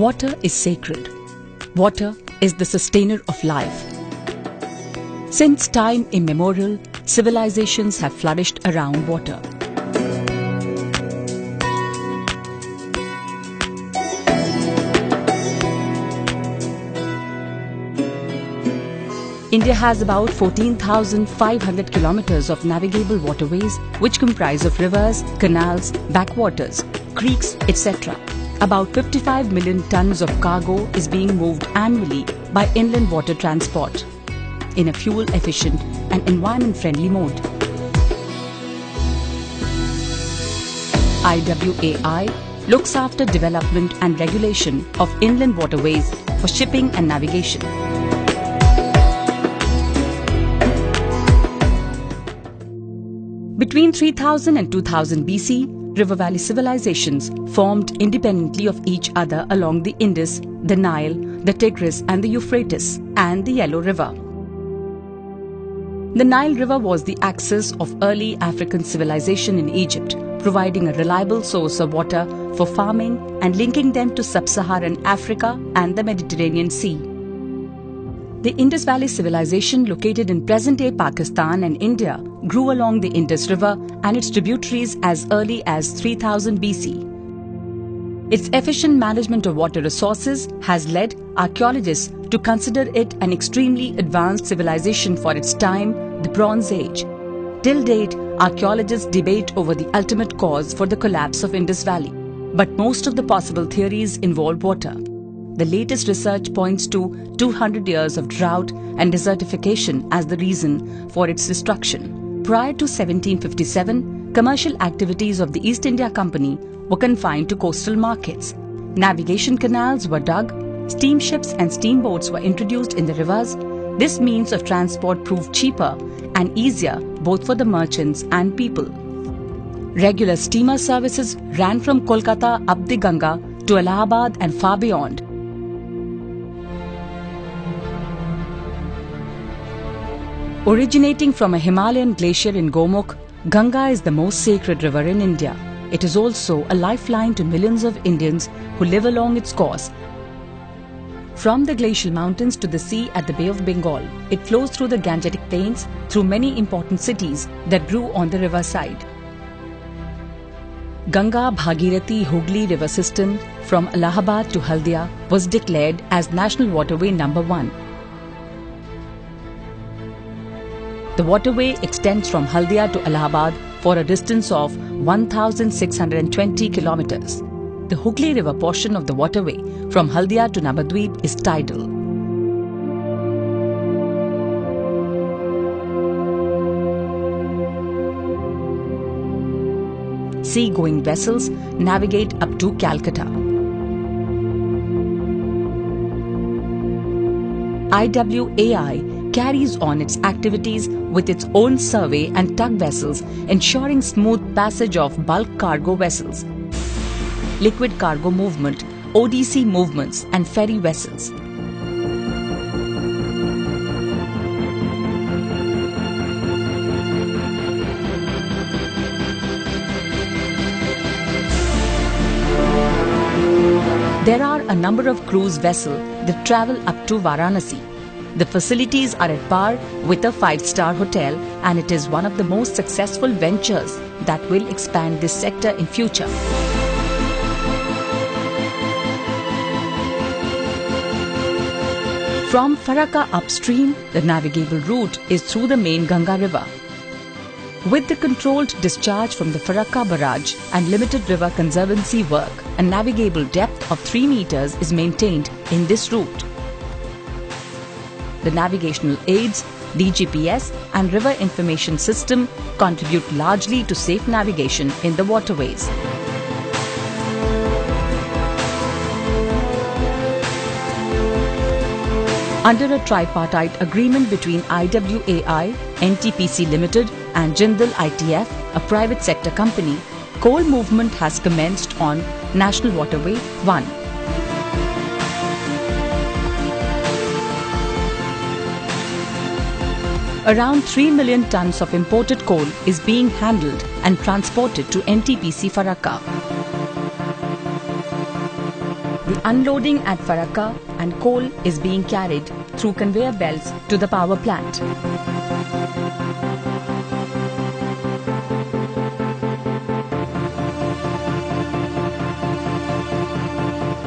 Water is sacred. Water is the sustainer of life. Since time immemorial, civilizations have flourished around water. India has about 14,500 kilometers of navigable waterways which comprise of rivers, canals, backwaters, creeks, etc. About 55 million tons of cargo is being moved annually by inland water transport in a fuel-efficient and environment-friendly mode. IWAI looks after development and regulation of inland waterways for shipping and navigation. Between 3000 and 2000 BC, river valley civilizations formed independently of each other along the Indus, the Nile, the Tigris and the Euphrates, and the Yellow River. The Nile River was the axis of early African civilization in Egypt, providing a reliable source of water for farming and linking them to sub-Saharan Africa and the Mediterranean Sea. The Indus Valley civilization, located in present-day Pakistan and India, grew along the Indus River and its tributaries as early as 3000 BC. Its efficient management of water resources has led archaeologists to consider it an extremely advanced civilization for its time, the Bronze Age. Till date, archaeologists debate over the ultimate cause for the collapse of Indus Valley, but most of the possible theories involve water. The latest research points to 200 years of drought and desertification as the reason for its destruction. Prior to 1757, commercial activities of the East India Company were confined to coastal markets. Navigation canals were dug, steamships and steamboats were introduced in the rivers. This means of transport proved cheaper and easier both for the merchants and people. Regular steamer services ran from Kolkata up the Ganga to Allahabad and far beyond. Originating from a Himalayan glacier in Gomukh, Ganga is the most sacred river in India. It is also a lifeline to millions of Indians who live along its course. From the glacial mountains to the sea at the Bay of Bengal, it flows through the Gangetic plains through many important cities that grew on the riverside. Ganga Bhagirathi Hooghly river system from Allahabad to Haldia was declared as National Waterway Number 1. The waterway extends from Haldia to Allahabad for a distance of 1,620 kilometers. The Hooghly River portion of the waterway from Haldia to Navadvip is tidal. Sea-going vessels navigate up to Calcutta. IWAI carries on its activities with its own survey and tug vessels, ensuring smooth passage of bulk cargo vessels, liquid cargo movement, ODC movements and ferry vessels. There are a number of cruise vessels that travel up to Varanasi. The facilities are at par with a 5-star hotel, and it is one of the most successful ventures that will expand this sector in future. From Farakka upstream, the navigable route is through the main Ganga River. With the controlled discharge from the Farakka barrage and limited river conservancy work, a navigable depth of 3 meters is maintained in this route. The navigational aids, DGPS and river information system contribute largely to safe navigation in the waterways. Under a tripartite agreement between IWAI, NTPC Limited and Jindal ITF, a private sector company, coal movement has commenced on National Waterway 1. Around 3 million tons of imported coal is being handled and transported to NTPC Farakka. The unloading at Farakka and coal is being carried through conveyor belts to the power plant.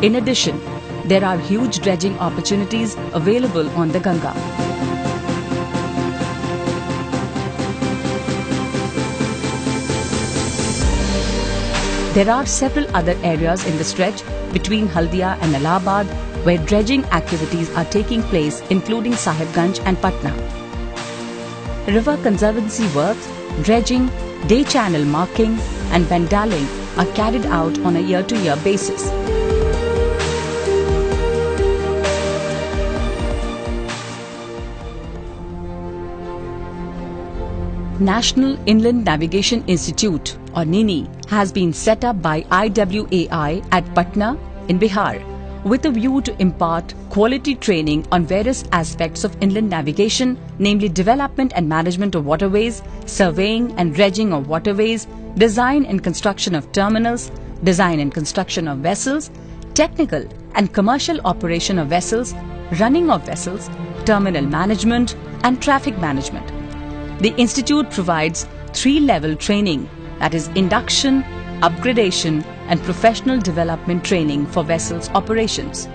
In addition, there are huge dredging opportunities available on the Ganga. There are several other areas in the stretch between Haldia and Allahabad where dredging activities are taking place, including Sahibganj and Patna. River conservancy works, dredging, day channel marking and vandaling are carried out on a year-to-year basis. National Inland Navigation Institute or NINI has been set up by IWAI at Patna in Bihar with a view to impart quality training on various aspects of inland navigation, namely development and management of waterways, surveying and dredging of waterways, design and construction of terminals, design and construction of vessels, technical and commercial operation of vessels, running of vessels, terminal management and traffic management. The institute provides 3-level training, that is induction, upgradation and professional development training for vessels operations.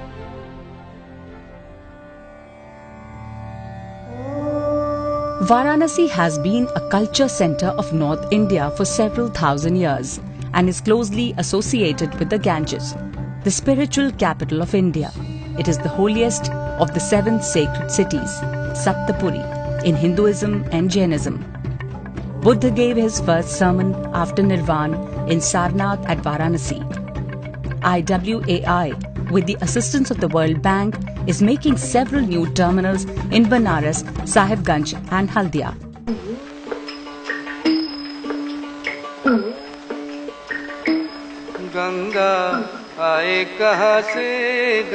Varanasi has been a culture center of North India for several thousand years and is closely associated with the Ganges, the spiritual capital of India. It is the holiest of the 7 sacred cities, Saptapuri, in Hinduism and Jainism. Buddha gave his first sermon after Nirvana in Sarnath at Varanasi. IWAI, with the assistance of the World Bank, is making several new terminals in Banaras, Sahibganj and Haldia.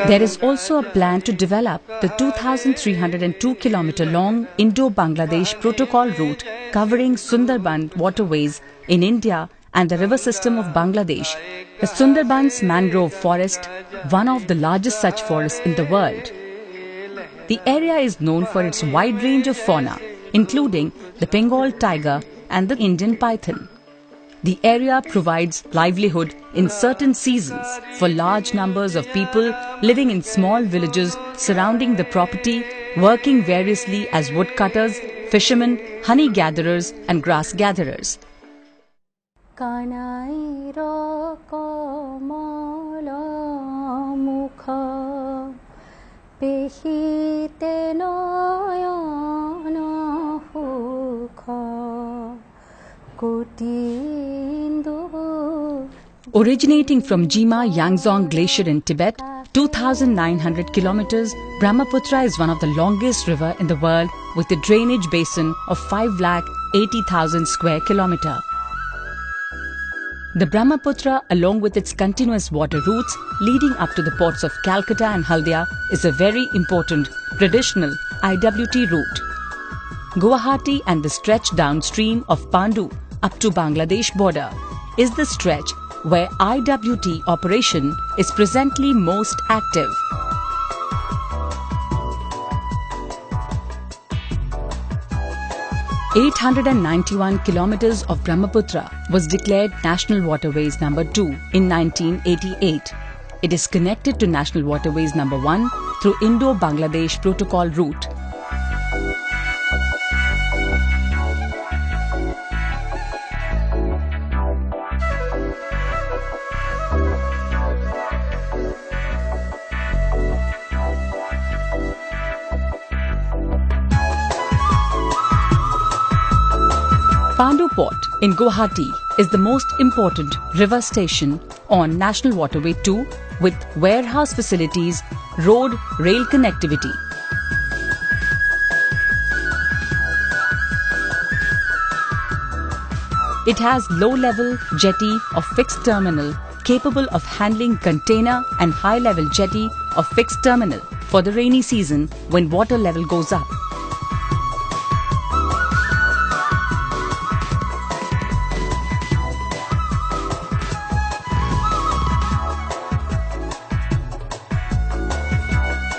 There is also a plan to develop the 2,302 km long Indo-Bangladesh protocol route covering Sundarban waterways in India and the river system of Bangladesh. The Sundarbans mangrove forest, one of the largest such forests in the world. The area is known for its wide range of fauna, including the Bengal tiger and the Indian python. The area provides livelihood in certain seasons for large numbers of people living in small villages surrounding the property, working variously as woodcutters, fishermen, honey gatherers and grass gatherers. Originating from Jima Yangzong Glacier in Tibet, 2,900 kilometers, Brahmaputra is one of the longest rivers in the world with a drainage basin of 5,80,000 square kilometers. The Brahmaputra, along with its continuous water routes leading up to the ports of Calcutta and Haldia, is a very important traditional IWT route. Guwahati and the stretch downstream of Pandu up to Bangladesh border is the stretch where IWT operation is presently most active. "891 kilometers of Brahmaputra was declared National Waterways Number 2 in 1988. It is connected to National Waterways Number 1 through Indo-Bangladesh Protocol route. Pandu Port in Guwahati is the most important river station on National Waterway 2 with warehouse facilities, road, rail connectivity. It has low-level jetty of fixed terminal capable of handling container and high-level jetty of fixed terminal for the rainy season when water level goes up.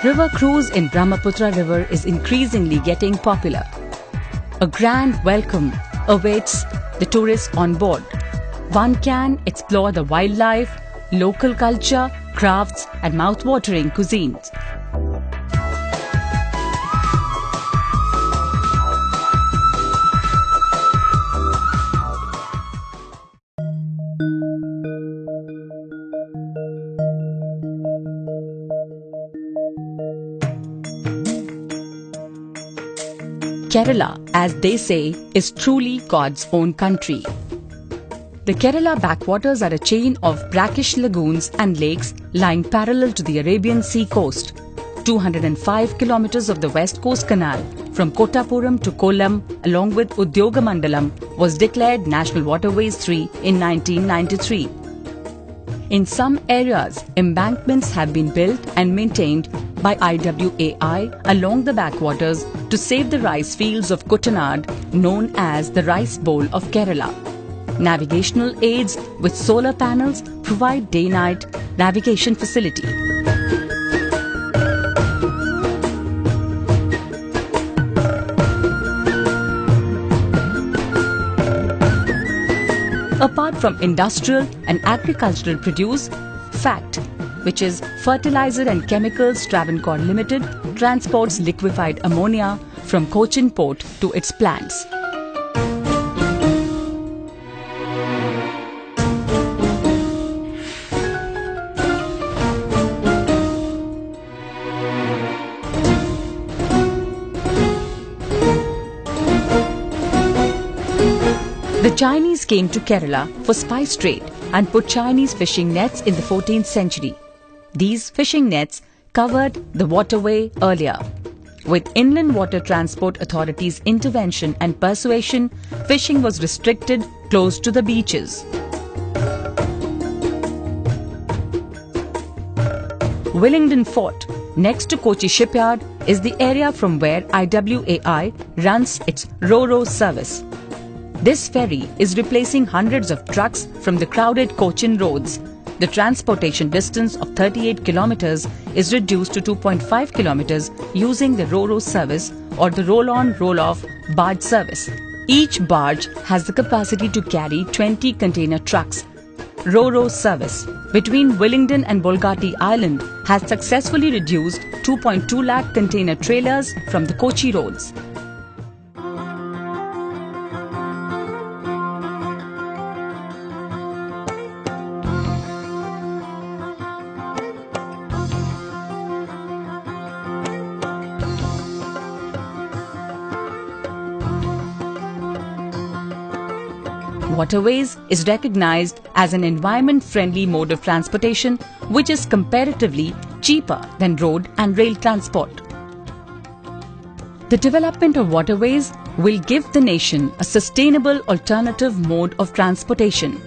River cruise in Brahmaputra River is increasingly getting popular. A grand welcome awaits the tourists on board. One can explore the wildlife, local culture, crafts and mouth-watering cuisines. Kerala, as they say, is truly God's own country. The Kerala backwaters are a chain of brackish lagoons and lakes lying parallel to the Arabian Sea coast. 205 kilometers of the West Coast Canal from Kottapuram to Kollam along with Udyogamandalam was declared National Waterways 3 in 1993. In some areas, embankments have been built and maintained by IWAI along the backwaters to save the rice fields of Kuttanad, known as the Rice Bowl of Kerala. Navigational aids with solar panels provide day-night navigation facility. Apart from industrial and agricultural produce, FACT, which is Fertilizer and Chemicals Travancore Limited, transports liquefied ammonia from Cochin Port to its plants. The Chinese came to Kerala for spice trade and put Chinese fishing nets in the 14th century. These fishing nets covered the waterway earlier. With Inland Water Transport Authority's intervention and persuasion, fishing was restricted close to the beaches. Willingdon Fort, next to Kochi Shipyard, is the area from where IWAI runs its Ro-Ro service. This ferry is replacing hundreds of trucks from the crowded Cochin roads. The transportation distance of 38 kilometers is reduced to 2.5 kilometers using the Ro-Ro service or the roll-on roll-off barge service. Each barge has the capacity to carry 20 container trucks. Ro-Ro service between Willingdon and Bolgati Island has successfully reduced 2.2 lakh container trailers from the Kochi roads. Waterways is recognized as an environment-friendly mode of transportation which is comparatively cheaper than road and rail transport. The development of waterways will give the nation a sustainable alternative mode of transportation.